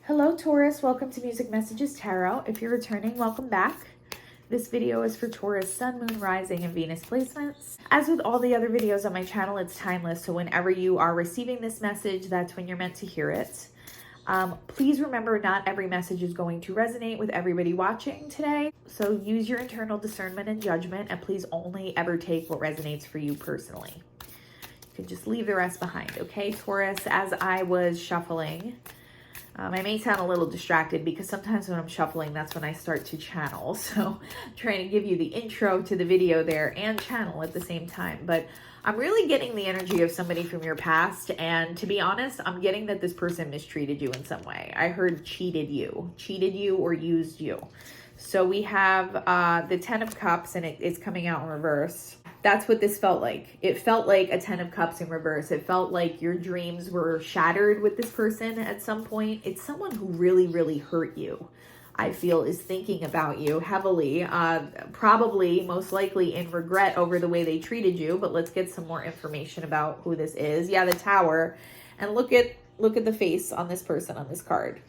Hello Taurus, welcome to Music Messages Tarot. If you're returning, welcome back. This video is for Taurus Sun, Moon, Rising, and Venus placements. As with all the other videos on my channel, it's timeless, so whenever you are receiving this message, that's when you're meant to hear it. Please remember, not every message is going to resonate with everybody watching today, so use your internal discernment and judgment, and please only ever take what resonates for you personally. You can just leave the rest behind, okay, Taurus? As I was shuffling, I may sound a little distracted because sometimes when I'm shuffling, that's when I start to channel. So I'm trying to give you the intro to the video there and channel at the same time. But I'm really getting the energy of somebody from your past. And to be honest, I'm getting that this person mistreated you in some way. I heard cheated you or used you. So we have the 10 of Cups, and it's coming out in reverse. That's what this felt like. It felt like a 10 of Cups in reverse. It felt like your dreams were shattered with this person at some point. It's someone who really, really hurt you, I feel, is thinking about you heavily, probably most likely in regret over the way they treated you. But let's get some more information about who this is. Yeah, the Tower. And look at the face on this person on this card.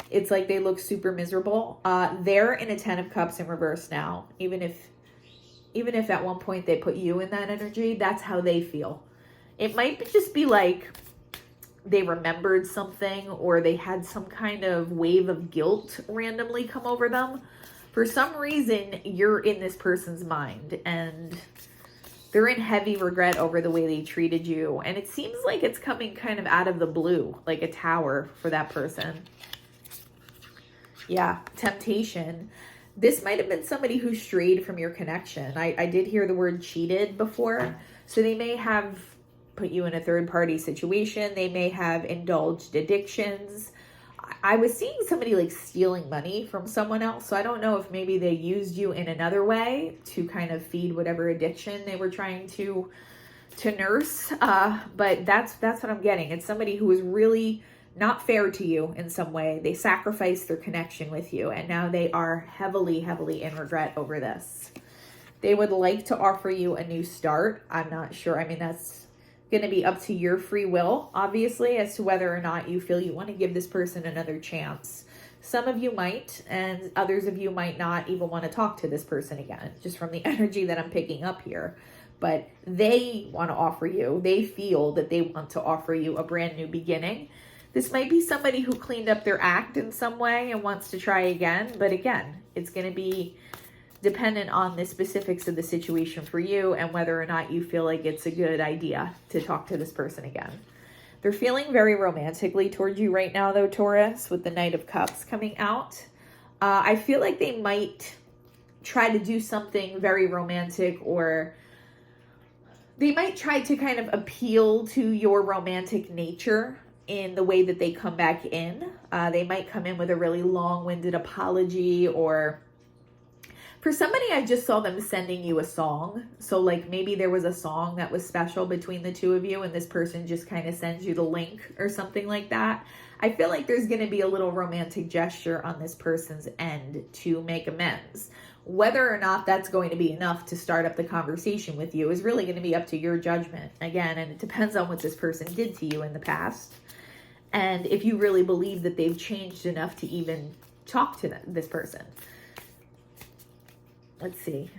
It's like they look super miserable. They're in a 10 of Cups in reverse now. Even if at one point they put you in that energy, that's how they feel. It might just be like they remembered something, or they had some kind of wave of guilt randomly come over them. For some reason, you're in this person's mind, and they're in heavy regret over the way they treated you. And it seems like it's coming kind of out of the blue, like a Tower for that person. Yeah, temptation. This might have been somebody who strayed from your connection. I did hear the word cheated before. So they may have put you in a third-party situation. They may have indulged addictions. I was seeing somebody like stealing money from someone else. So I don't know if maybe they used you in another way to kind of feed whatever addiction they were trying to nurse. But that's what I'm getting. It's somebody who was really not fair to you in some way. They sacrificed their connection with you, and now they are heavily, heavily in regret over this. They would like to offer you a new start. I'm not sure. I mean, that's going to be up to your free will, obviously, as to whether or not you feel you want to give this person another chance. Some of you might, and others of you might not even want to talk to this person again, just from the energy that I'm picking up here. But they want to offer you, they feel that they want to offer you a brand new beginning. This might be somebody who cleaned up their act in some way and wants to try again. But again, it's going to be dependent on the specifics of the situation for you and whether or not you feel like it's a good idea to talk to this person again. They're feeling very romantically towards you right now, though, Taurus, with the Knight of Cups coming out. I feel like they might try to do something very romantic, or they might try to kind of appeal to your romantic nature in the way that they come back in. They might come in with a really long-winded apology, or for somebody, I just saw them sending you a song. So like maybe there was a song that was special between the two of you, and this person just kind of sends you the link or something like that. I feel like there's going to be a little romantic gesture on this person's end to make amends. Whether or not that's going to be enough to start up the conversation with you is really going to be up to your judgment. Again, and it depends on what this person did to you in the past. And if you really believe that they've changed enough to even talk to this person. Let's see.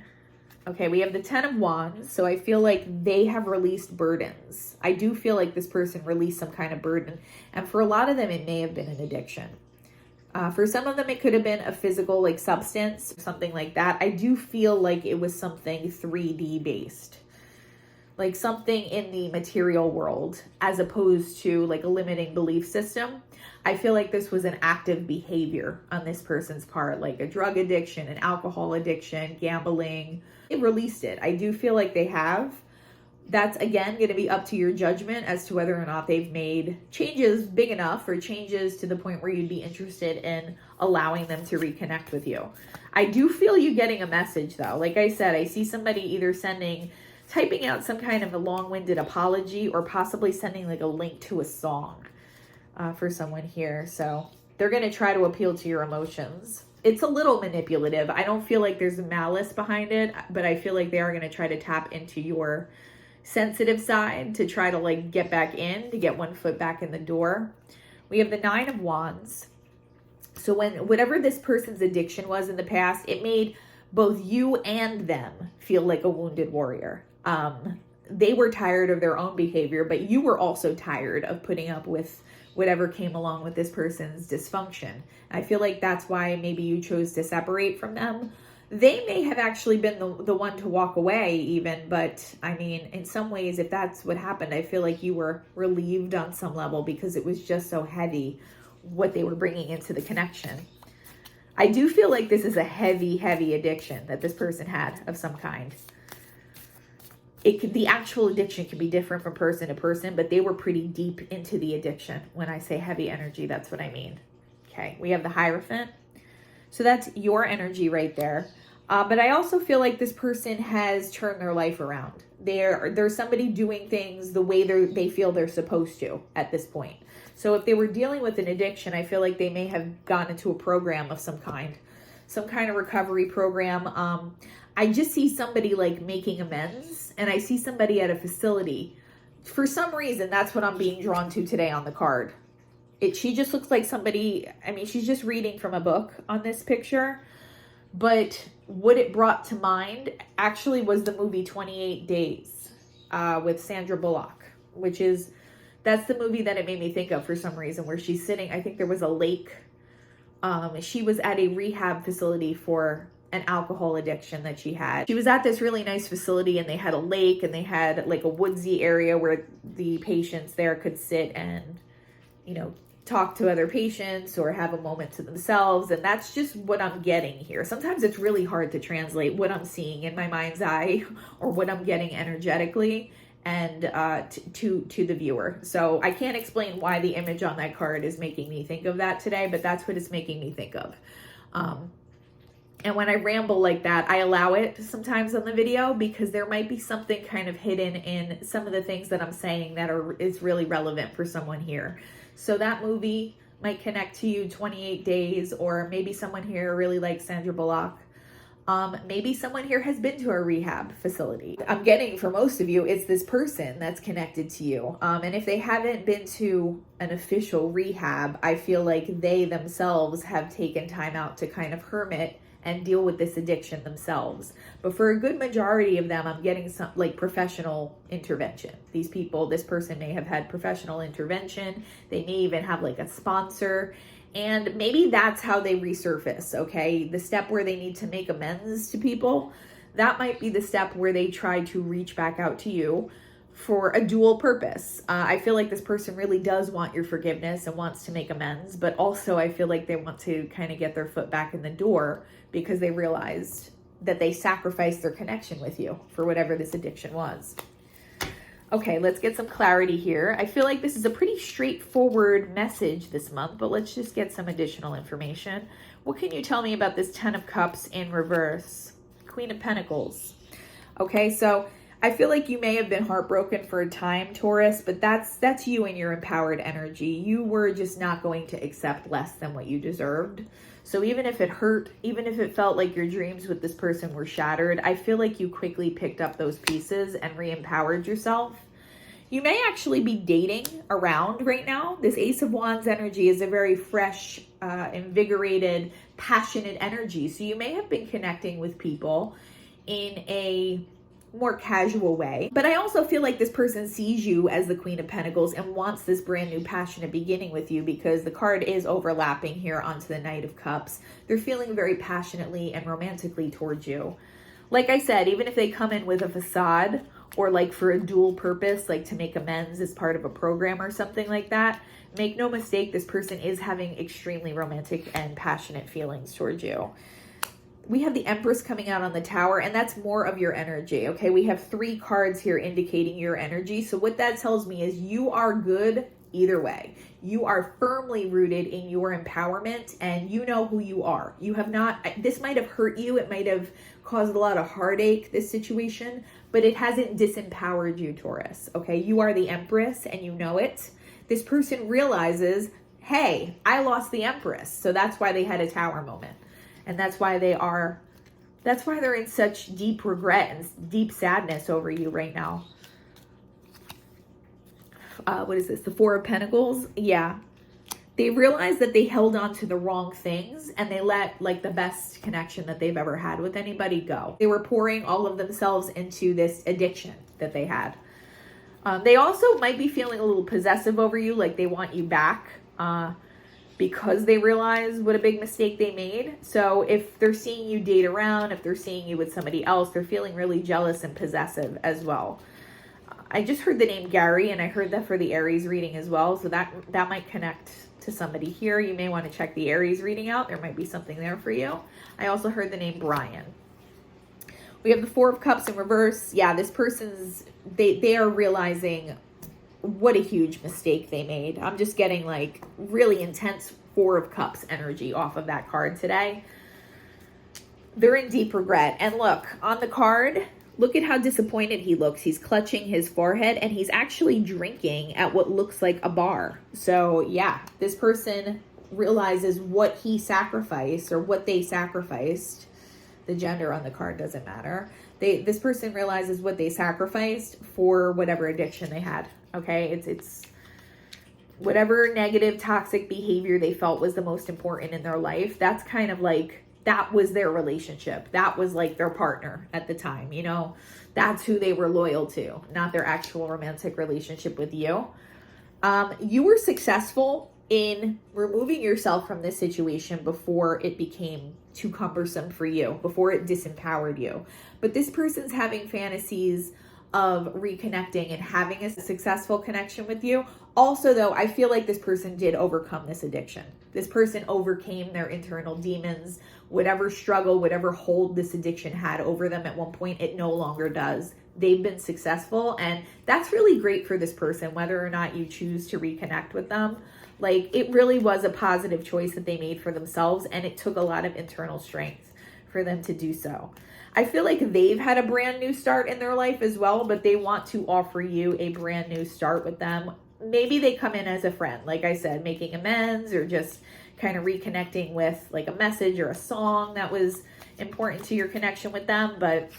Okay, we have the 10 of Wands. So I feel like they have released burdens. I do feel like this person released some kind of burden. And for a lot of them, it may have been an addiction. For some of them, it could have been a physical, like substance, something like that. I do feel like it was something 3D based. Like something in the material world, as opposed to like a limiting belief system. I feel like this was an active behavior on this person's part, like a drug addiction, an alcohol addiction, gambling. They released it. I do feel like they have. That's, again, going to be up to your judgment as to whether or not they've made changes big enough, or changes to the point where you'd be interested in allowing them to reconnect with you. I do feel you getting a message, though. Like I said, I see somebody either typing out some kind of a long-winded apology, or possibly sending like a link to a song for someone here. So they're going to try to appeal to your emotions. It's a little manipulative. I don't feel like there's malice behind it, but I feel like they are going to try to tap into your sensitive side to try to like get back in, to get one foot back in the door. We have the Nine of Wands. So whatever this person's addiction was in the past, it made both you and them feel like a wounded warrior. They were tired of their own behavior, but you were also tired of putting up with whatever came along with this person's dysfunction. I feel like that's why maybe you chose to separate from them. They may have actually been the one to walk away even, but I mean, in some ways, if that's what happened, I feel like you were relieved on some level because it was just so heavy what they were bringing into the connection. I do feel like this is a heavy, heavy addiction that this person had of some kind. The actual addiction can be different from person to person, but they were pretty deep into the addiction. When I say heavy energy, that's what I mean. Okay, we have the Hierophant. So that's your energy right there. But I also feel like this person has turned their life around. There's somebody doing things the way they feel they're supposed to at this point. So if they were dealing with an addiction, I feel like they may have gone into a program of some kind of recovery program. I just see somebody like making amends, and I see somebody at a facility. For some reason, that's what I'm being drawn to today on the card. She just looks like somebody, I mean, she's just reading from a book on this picture. But what it brought to mind actually was the movie 28 Days with Sandra Bullock, that's the movie that it made me think of for some reason, where she's sitting, I think there was a lake. She was at a rehab facility for an alcohol addiction that she had. She was at this really nice facility, and they had a lake, and they had like a woodsy area where the patients there could sit and, talk to other patients or have a moment to themselves. And that's just what I'm getting here. Sometimes it's really hard to translate what I'm seeing in my mind's eye or what I'm getting energetically and to the viewer. So I can't explain why the image on that card is making me think of that today, but that's what it's making me think of. And when I ramble like that, I allow it sometimes on the video because there might be something kind of hidden in some of the things that I'm saying that is really relevant for someone here. So that movie might connect to you, 28 Days, or maybe someone here really likes Sandra Bullock. Maybe someone here has been to a rehab facility. I'm getting for most of you, it's this person that's connected to you. And if they haven't been to an official rehab, I feel like they themselves have taken time out to kind of hermit and deal with this addiction themselves. But for a good majority of them, I'm getting some like professional intervention. This person may have had professional intervention. They may even have like a sponsor. And maybe that's how they resurface, okay? The step where they need to make amends to people, that might be the step where they try to reach back out to you for a dual purpose. I feel like this person really does want your forgiveness and wants to make amends, but also I feel like they want to kind of get their foot back in the door because they realized that they sacrificed their connection with you for whatever this addiction was. Okay, let's get some clarity here. I feel like this is a pretty straightforward message this month, but let's just get some additional information. What can you tell me about this 10 of Cups in reverse? Queen of Pentacles. Okay, so I feel like you may have been heartbroken for a time, Taurus, but that's you and your empowered energy. You were just not going to accept less than what you deserved. So even if it hurt, even if it felt like your dreams with this person were shattered, I feel like you quickly picked up those pieces and re-empowered yourself. You may actually be dating around right now. This Ace of Wands energy is a very fresh, invigorated, passionate energy. So you may have been connecting with people in a more casual way. But I also feel like this person sees you as the Queen of Pentacles and wants this brand new passionate beginning with you because the card is overlapping here onto the Knight of Cups. They're feeling very passionately and romantically towards you. Like I said, even if they come in with a facade or like for a dual purpose, like to make amends as part of a program or something like that, make no mistake, this person is having extremely romantic and passionate feelings towards you. We have the Empress coming out on the Tower, and that's more of your energy, okay? We have 3 cards here indicating your energy. So what that tells me is you are good either way. You are firmly rooted in your empowerment, and you know who you are. You have not, this might have hurt you. It might have caused a lot of heartache, this situation, but it hasn't disempowered you, Taurus, okay? You are the Empress, and you know it. This person realizes, hey, I lost the Empress. So that's why they had a Tower moment. And that's why they're in such deep regret and deep sadness over you right now. What is this? The 4 of Pentacles? Yeah. they realized that they held on to the wrong things and they let like the best connection that they've ever had with anybody go. They were pouring all of themselves into this addiction that they had. They also might be feeling a little possessive over you, like they want you back because they realize what a big mistake they made. So if they're seeing you date around, if they're seeing you with somebody else, they're feeling really jealous and possessive as well. I just heard the name Gary, and I heard that for the Aries reading as well. So that might connect to somebody here. You may want to check the Aries reading out. There might be something there for you. I also heard the name Brian. We have the Four of Cups in reverse. Yeah, this person's, they are realizing what a huge mistake they made. I'm just getting like really intense Four of Cups energy off of that card today. They're in deep regret. And look, on the card, look at how disappointed he looks. He's clutching his forehead and he's actually drinking at what looks like a bar. So yeah, this person realizes what he sacrificed or what they sacrificed. The gender on the card doesn't matter. This person realizes what they sacrificed for whatever addiction they had. Okay, it's whatever negative toxic behavior they felt was the most important in their life. That's kind of like, that was their relationship. That was like their partner at the time, you know, that's who they were loyal to, not their actual romantic relationship with you. You were successful in removing yourself from this situation before it became too cumbersome for you, before it disempowered you. But this person's having fantasies of reconnecting and having a successful connection with you. Also, though, I feel like this person did overcome this addiction. This person overcame their internal demons. Whatever struggle, whatever hold this addiction had over them at one point, it no longer does. They've been successful, and that's really great for this person, whether or not you choose to reconnect with them. Like, it really was a positive choice that they made for themselves, and it took a lot of internal strength for them to do so. I feel like they've had a brand new start in their life as well, but they want to offer you a brand new start with them. Maybe they come in as a friend, like I said, making amends or just kind of reconnecting with like a message or a song that was important to your connection with them, but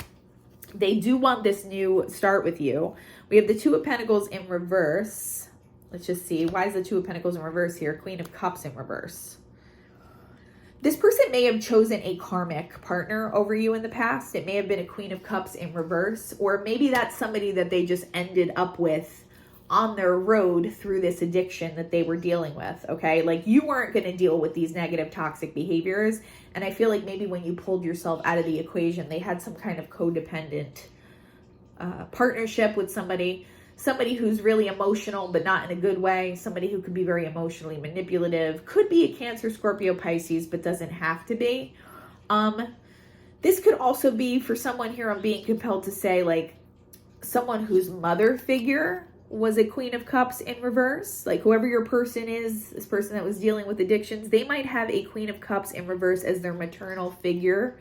they do want this new start with you. We have the Two of Pentacles in reverse. Let's just see. Why is the Two of Pentacles in reverse here? Queen of Cups in reverse. This person may have chosen a karmic partner over you in the past. It may have been a Queen of Cups in reverse, or maybe that's somebody that they just ended up with on their road through this addiction that they were dealing with, okay? Like, you weren't going to deal with these negative toxic behaviors, and I feel like maybe when you pulled yourself out of the equation, they had some kind of codependent partnership with somebody who's really emotional, but not in a good way, somebody who could be very emotionally manipulative, could be a Cancer, Scorpio, Pisces, but doesn't have to be. This could also be, for someone here, I'm being compelled to say, like, someone whose mother figure was a Queen of Cups in reverse. Like, whoever your person is, this person that was dealing with addictions, they might have a Queen of Cups in reverse as their maternal figure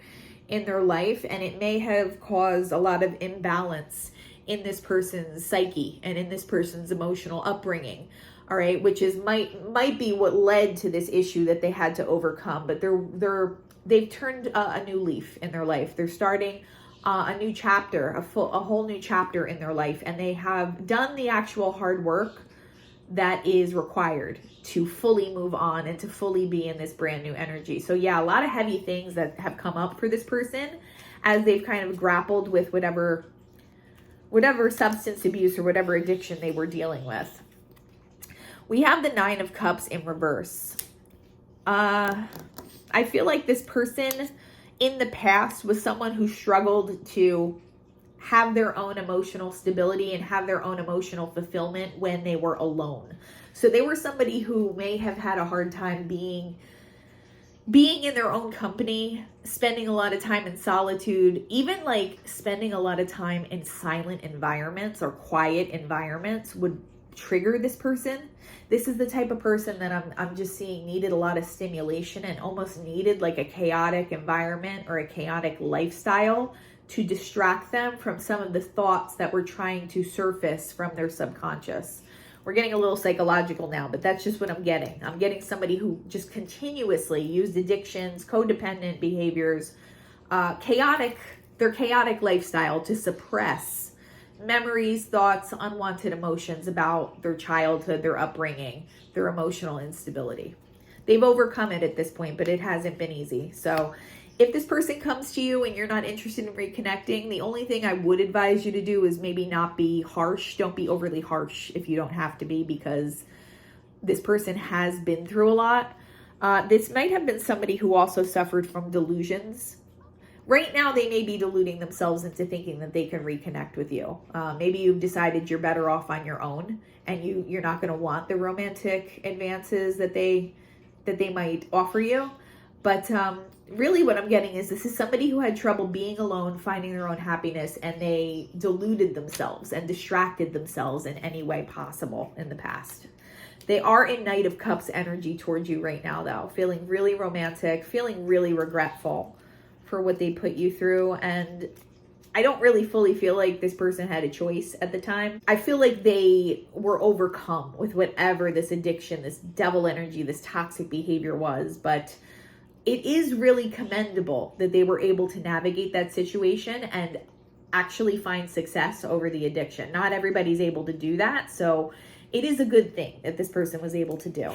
in their life, and it may have caused a lot of imbalance in this person's psyche and in this person's emotional upbringing, all right, which is might be what led to this issue that they had to overcome. But they've turned a new leaf in their life. They're starting a new chapter, a whole new chapter in their life, and they have done the actual hard work that is required to fully move on and to fully be in this brand new energy. So yeah, a lot of heavy things that have come up for this person as they've kind of grappled with whatever substance abuse or whatever addiction they were dealing with. We have the Nine of Cups in reverse. I feel like this person in the past was someone who struggled to have their own emotional stability and have their own emotional fulfillment when they were alone. So they were somebody who may have had a hard time being in their own company, spending a lot of time in solitude, even like spending a lot of time in silent environments or quiet environments would trigger this person. This is the type of person that I'm just seeing needed a lot of stimulation and almost needed like a chaotic environment or a chaotic lifestyle to distract them from some of the thoughts that were trying to surface from their subconscious. We're getting a little psychological now, but that's just what I'm getting. I'm getting somebody who just continuously used addictions, codependent behaviors, their chaotic lifestyle to suppress memories, thoughts, unwanted emotions about their childhood, their upbringing, their emotional instability. They've overcome it at this point, but it hasn't been easy. So if this person comes to you and you're not interested in reconnecting, the only thing I would advise you to do is maybe not be harsh. Don't be overly harsh if you don't have to be, because this person has been through a lot. This might have been somebody who also suffered from delusions. Right now, they may be deluding themselves into thinking that they can reconnect with you. Maybe you've decided you're better off on your own, and you're not going to want the romantic advances that they might offer you. But really what I'm getting is this is somebody who had trouble being alone, finding their own happiness, and they deluded themselves and distracted themselves in any way possible in the past. They are in Knight of Cups energy towards you right now, though, feeling really romantic, feeling really regretful for what they put you through. And I don't really fully feel like this person had a choice at the time. I feel like they were overcome with whatever this addiction, this devil energy, this toxic behavior was. But it is really commendable that they were able to navigate that situation and actually find success over the addiction. Not everybody's able to do that. So it is a good thing that this person was able to do.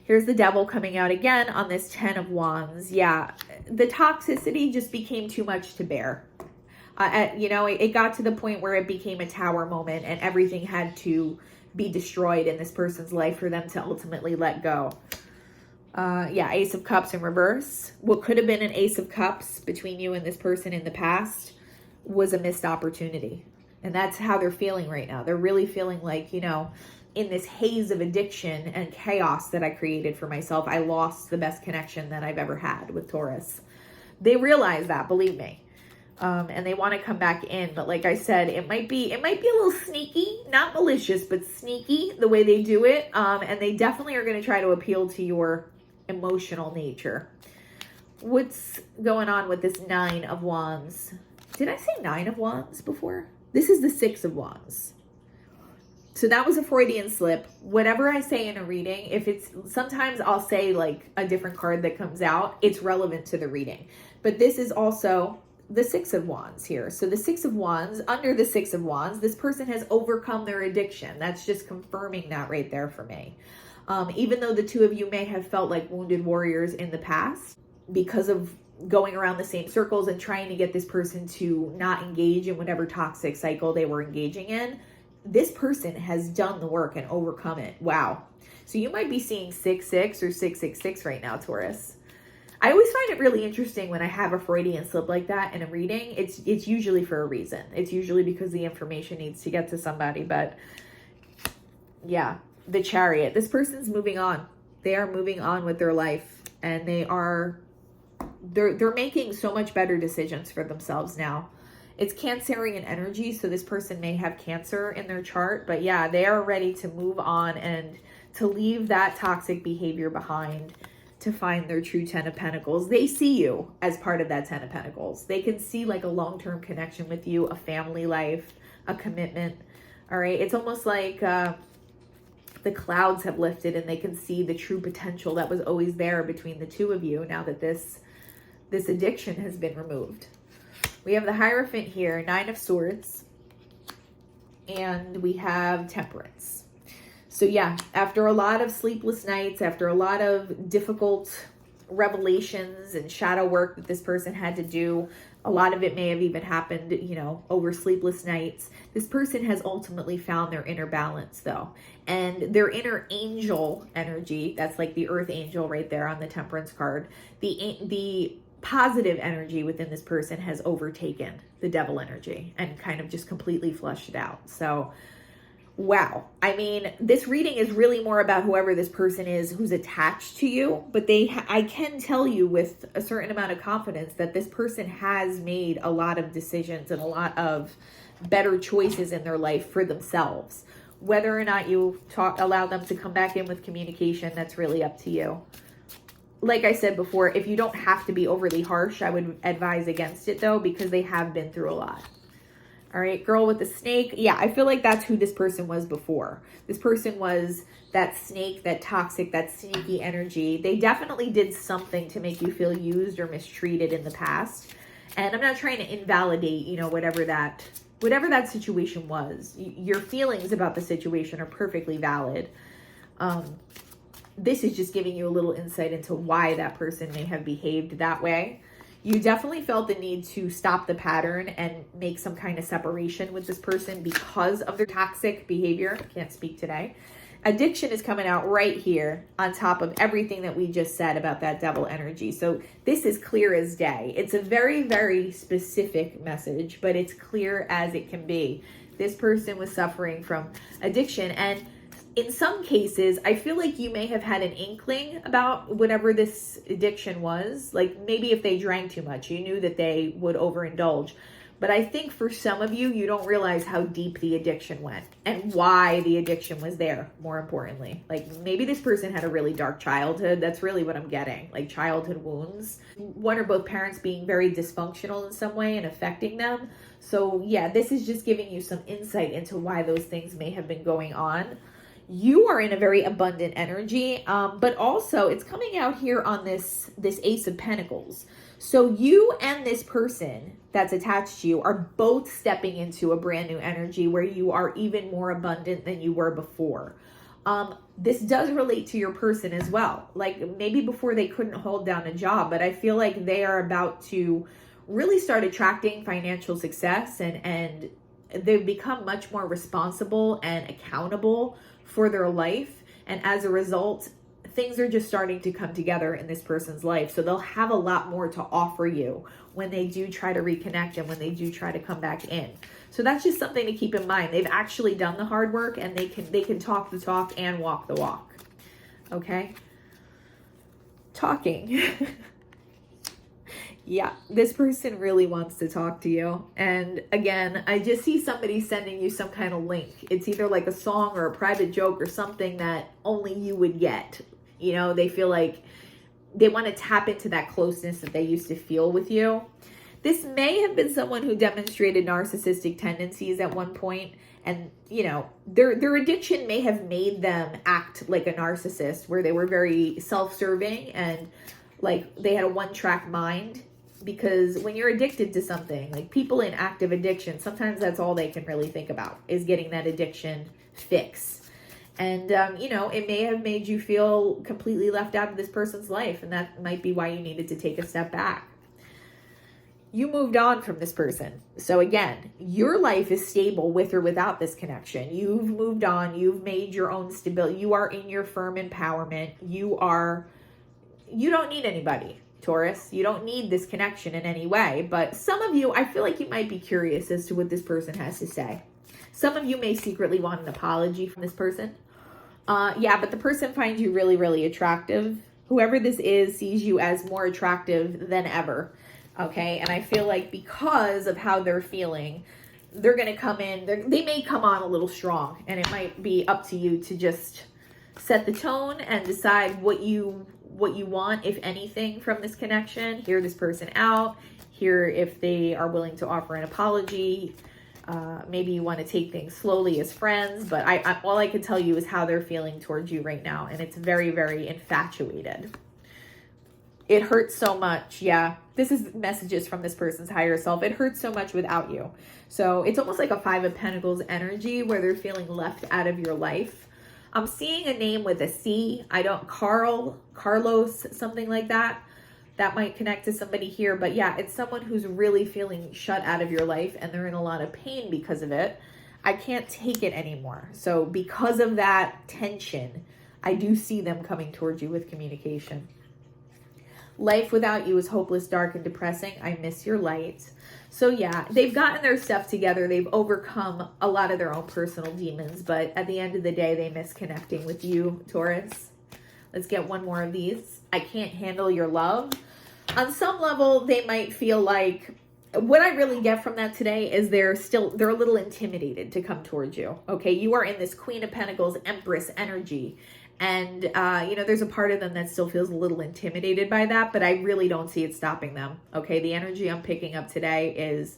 Here's the devil coming out again on this 10 of Wands. Yeah, the toxicity just became too much to bear. It got to the point where it became a tower moment and everything had to be destroyed in this person's life for them to ultimately let go. Ace of Cups in reverse. What could have been an Ace of Cups between you and this person in the past was a missed opportunity. And that's how they're feeling right now. They're really feeling like, in this haze of addiction and chaos that I created for myself, I lost the best connection that I've ever had with Taurus. They realize that, believe me. And they want to come back in. But like I said, it might be a little sneaky, not malicious, but sneaky the way they do it. And they definitely are going to try to appeal to your emotional nature. What's going on with this 9 of Wands? Did I say 9 of Wands before? This is the 6 of Wands. So that was a Freudian slip. Whatever I say in a reading, sometimes I'll say like a different card that comes out, it's relevant to the reading. But this is also the 6 of Wands here. So the 6 of Wands, under the 6 of Wands, this person has overcome their addiction. That's just confirming that right there for me. Even though the two of you may have felt like wounded warriors in the past because of going around the same circles and trying to get this person to not engage in whatever toxic cycle they were engaging in, this person has done the work and overcome it. Wow. So you might be seeing 6-6 or 666 right now, Taurus. I always find it really interesting when I have a Freudian slip like that in a reading. It's usually for a reason. It's usually because the information needs to get to somebody. But yeah, the Chariot. This person's moving on. They are moving on with their life, and they're making so much better decisions for themselves now. It's Cancerian energy, so this person may have Cancer in their chart, but yeah, they are ready to move on and to leave that toxic behavior behind, to find their true 10 of Pentacles. They see you as part of that 10 of Pentacles. They can see like a long-term connection with you, a family life, a commitment. All right, it's almost like the clouds have lifted and they can see the true potential that was always there between the two of you now that this addiction has been removed. We have the Hierophant here, 9 of Swords, and we have Temperance. So yeah, after a lot of sleepless nights, after a lot of difficult revelations and shadow work that this person had to do, a lot of it may have even happened, over sleepless nights. This person has ultimately found their inner balance though. And their inner angel energy, that's like the earth angel right there on the Temperance card. The positive energy within this person has overtaken the devil energy and kind of just completely flushed it out. So, wow. I mean, this reading is really more about whoever this person is who's attached to you, but I can tell you with a certain amount of confidence that this person has made a lot of decisions and a lot of better choices in their life for themselves. Whether or not you allow them to come back in with communication, that's really up to you. Like I said before, if you don't have to be overly harsh, I would advise against it though, because they have been through a lot. All right, girl with the snake. Yeah, I feel like that's who this person was before. This person was that snake, that toxic, that sneaky energy. They definitely did something to make you feel used or mistreated in the past. And I'm not trying to invalidate, whatever that whatever that situation was, your feelings about the situation are perfectly valid. This is just giving you a little insight into why that person may have behaved that way. You definitely felt the need to stop the pattern and make some kind of separation with this person because of their toxic behavior. I can't speak today. Addiction is coming out right here on top of everything that we just said about that devil energy. So this is clear as day. It's a very, very specific message, but it's clear as it can be. This person was suffering from addiction, and in some cases, I feel like you may have had an inkling about whatever this addiction was. Like maybe if they drank too much, you knew that they would overindulge. But I think for some of you, you don't realize how deep the addiction went and why the addiction was there, more importantly. Like maybe this person had a really dark childhood. That's really what I'm getting, like childhood wounds. One or both parents being very dysfunctional in some way and affecting them. So yeah, this is just giving you some insight into why those things may have been going on. You are in a very abundant energy, but also it's coming out here on this Ace of Pentacles. So you and this person that's attached to you are both stepping into a brand new energy where you are even more abundant than you were before. This does relate to your person as well. Like maybe before they couldn't hold down a job, but I feel like they are about to really start attracting financial success, and they've become much more responsible and accountable for their life. And as a result, things are just starting to come together in this person's life. So they'll have a lot more to offer you when they do try to reconnect and when they do try to come back in. So that's just something to keep in mind. They've actually done the hard work, and they can talk the talk and walk the walk. Okay? Talking. Yeah, this person really wants to talk to you. And again, I just see somebody sending you some kind of link. It's either like a song or a private joke or something that only you would get. You know, they feel like they want to tap into that closeness that they used to feel with you. This may have been someone who demonstrated narcissistic tendencies at one point, and you know, their addiction may have made them act like a narcissist, where they were very self-serving and like they had a one-track mind. Because when you're addicted to something, like people in active addiction, sometimes that's all they can really think about is getting that addiction fix. And, you know, it may have made you feel completely left out of this person's life. And that might be why you needed to take a step back. You moved on from this person. So again, your life is stable with or without this connection. You've moved on. You've made your own stability. You are in your firm empowerment. You don't need anybody. Taurus, you don't need this connection in any way, but some of you, I feel like you might be curious as to what this person has to say. Some of you may secretly want an apology from this person. Yeah, but the person finds you really, really attractive. Whoever this is sees you as more attractive than ever, okay? And I feel like because of how they're feeling, they're going to come in, they may come on a little strong, and it might be up to you to just set the tone and decide what you want, if anything, from this connection. Hear this person out. Hear if they are willing to offer an apology. Maybe you want to take things slowly as friends, but all I can tell you is how they're feeling towards you right now, and it's very, very infatuated. It hurts so much. Yeah, this is messages from this person's higher self. It hurts so much without you. So it's almost like a Five of Pentacles energy where they're feeling left out of your life. I'm seeing a name with a C. Carlos, something like that. That might connect to somebody here. But yeah, it's someone who's really feeling shut out of your life, and they're in a lot of pain because of it. I can't take it anymore. So because of that tension, I do see them coming towards you with communication. Life without you is hopeless, dark, and depressing. I miss your light. So yeah, they've gotten their stuff together. They've overcome a lot of their own personal demons, but at the end of the day, they miss connecting with you, Taurus. Let's get one more of these. I can't handle your love. On some level, they might feel like, what I really get from that today is they're a little intimidated to come towards you. Okay, you are in this Queen of Pentacles, Empress energy. And, you know, there's a part of them that still feels a little intimidated by that, but I really don't see it stopping them. Okay, the energy I'm picking up today is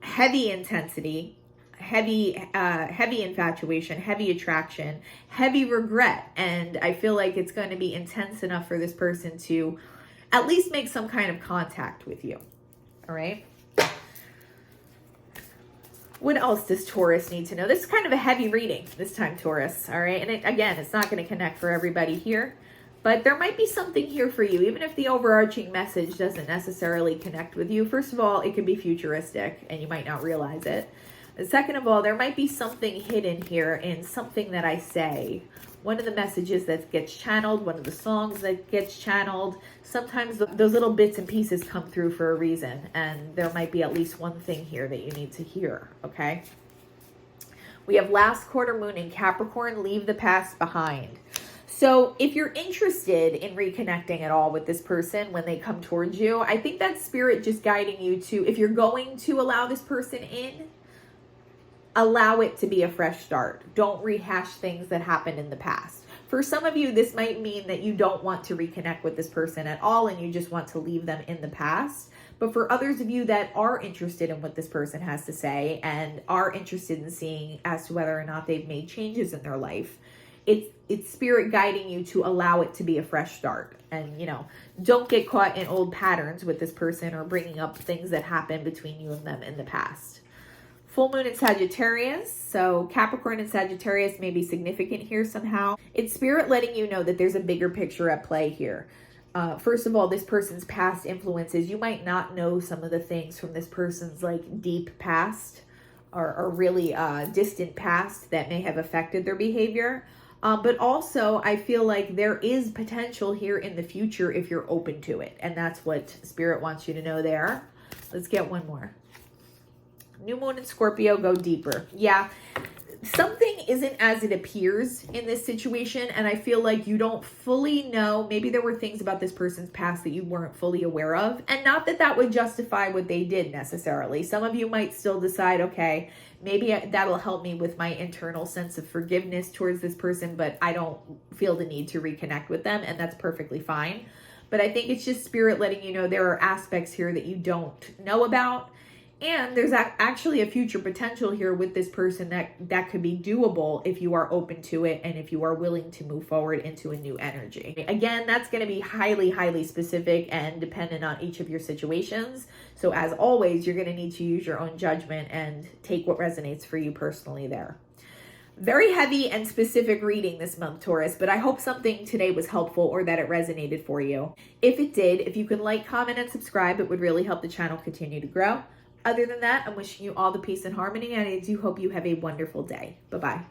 heavy intensity, heavy infatuation, heavy attraction, heavy regret. And I feel like it's going to be intense enough for this person to at least make some kind of contact with you. All right. What else does Taurus need to know? This is kind of a heavy reading this time, Taurus. All right. And again, it's not going to connect for everybody here, but there might be something here for you, even if the overarching message doesn't necessarily connect with you. First of all, it can be futuristic and you might not realize it. And second of all, there might be something hidden here in something that I say. One of the messages that gets channeled, one of the songs that gets channeled. Sometimes those little bits and pieces come through for a reason, and there might be at least one thing here that you need to hear, okay? We have last quarter moon in Capricorn, leave the past behind. So if you're interested in reconnecting at all with this person when they come towards you, I think that's spirit just guiding you to, if you're going to allow this person in, allow it to be a fresh start. Don't rehash things that happened in the past. For some of you, this might mean that you don't want to reconnect with this person at all and you just want to leave them in the past. But for others of you that are interested in what this person has to say and are interested in seeing as to whether or not they've made changes in their life, it's spirit guiding you to allow it to be a fresh start. And, don't get caught in old patterns with this person or bringing up things that happened between you and them in the past. Full moon in Sagittarius, so Capricorn and Sagittarius may be significant here somehow. It's spirit letting you know that there's a bigger picture at play here. First of all, this person's past influences. You might not know some of the things from this person's deep past or really distant past that may have affected their behavior. But also, I feel like there is potential here in the future if you're open to it. And that's what spirit wants you to know there. Let's get one more. New moon in Scorpio, go deeper. Yeah, something isn't as it appears in this situation, and I feel like you don't fully know. Maybe there were things about this person's past that you weren't fully aware of, and not that that would justify what they did necessarily. Some of you might still decide, okay, maybe that'll help me with my internal sense of forgiveness towards this person, but I don't feel the need to reconnect with them, and that's perfectly fine. But I think it's just spirit letting you know there are aspects here that you don't know about. And there's actually a future potential here with this person that could be doable if you are open to it and if you are willing to move forward into a new energy. Again, that's going to be highly, highly specific and dependent on each of your situations. So as always, you're going to need to use your own judgment and take what resonates for you personally there. Very heavy and specific reading this month, Taurus, but I hope something today was helpful or that it resonated for you. If it did, if you can like, comment, and subscribe, it would really help the channel continue to grow. Other than that, I'm wishing you all the peace and harmony, and I do hope you have a wonderful day. Bye-bye.